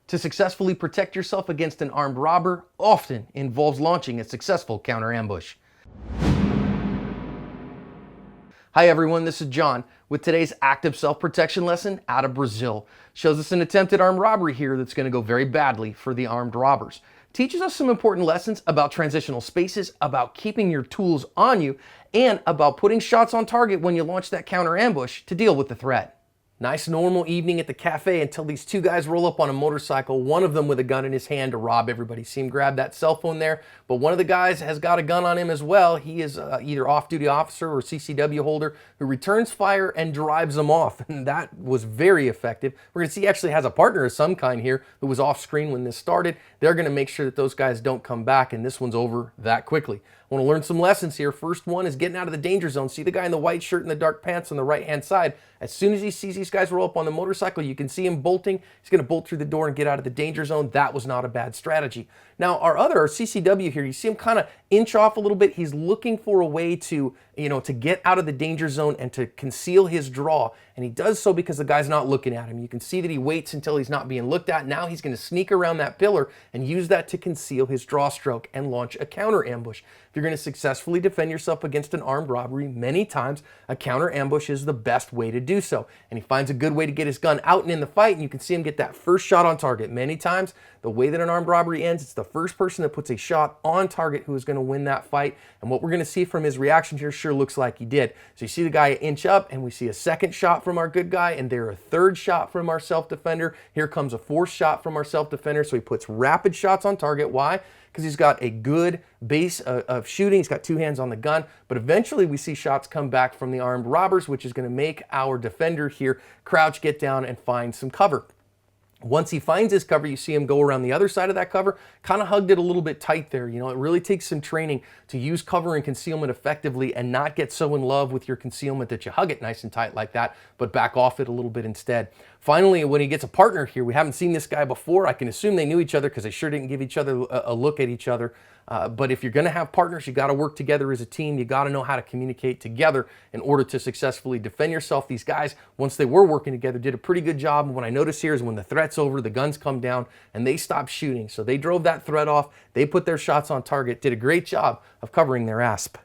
To successfully protect yourself against an armed robber often involves launching a successful counter ambush. Hi everyone, this is John with today's active self-protection lesson out of Brazil. Shows us an attempted armed robbery here that's going to go very badly for the armed robbers. Teaches us some important lessons about transitional spaces, about keeping your tools on you, and about putting shots on target when you launch that counter ambush to deal with the threat. Nice normal evening at the cafe until these two guys roll up on a motorcycle, one of them with a gun in his hand to rob everybody. See him grab that cell phone there, but one of the guys has got a gun on him as well. He is either off-duty officer or CCW holder who returns fire and drives them off, and that was very effective. We're going to see he actually has a partner of some kind here who was off screen when this started. They're going to make sure that those guys don't come back, and this one's over that quickly. I want to learn some lessons here. First one is getting out of the danger zone. See the guy in the white shirt and the dark pants on the right-hand side. As soon as he sees these guys roll up on the motorcycle, you can see him bolting. He's going to bolt through the door and get out of the danger zone. That was not a bad strategy. Now, our CCW here, you see him kind of inch off a little bit. He's looking for a way to, to get out of the danger zone and to conceal his draw. And he does so because the guy's not looking at him. You can see that he waits until he's not being looked at. Now he's going to sneak around that pillar and use that to conceal his draw stroke and launch a counter ambush. If you're going to successfully defend yourself against an armed robbery, many times a counter ambush is the best way to do so. And he finds a good way to get his gun out and in the fight, and you can see him get that first shot on target. Many times, the way that an armed robbery ends, it's the first person that puts a shot on target who is going to win that fight. And what we're going to see from his reaction here sure looks like he did. So you see the guy inch up, and we see a second shot from our good guy, and there a third shot from our self-defender. Here comes a fourth shot from our self-defender. So he puts rapid shots on target. Why? Because he's got a good base of shooting. He's got two hands on the gun. But eventually we see shots come back from the armed robbers, which is going to make our defender here crouch, get down, and find some cover. Once he finds his cover, you see him go around the other side of that cover, kind of hugged it a little bit tight there. It really takes some training to use cover and concealment effectively and not get so in love with your concealment that you hug it nice and tight like that, but back off it a little bit instead. Finally, when he gets a partner here, we haven't seen this guy before. I can assume they knew each other because they sure didn't give each other a look at each other. But if you're going to have partners, you got to work together as a team. You got to know how to communicate together in order to successfully defend yourself. These guys, once they were working together, did a pretty good job. And what I notice here is when the threat's over, the guns come down and they stop shooting. So they drove that threat off. They put their shots on target, did a great job of covering their asp.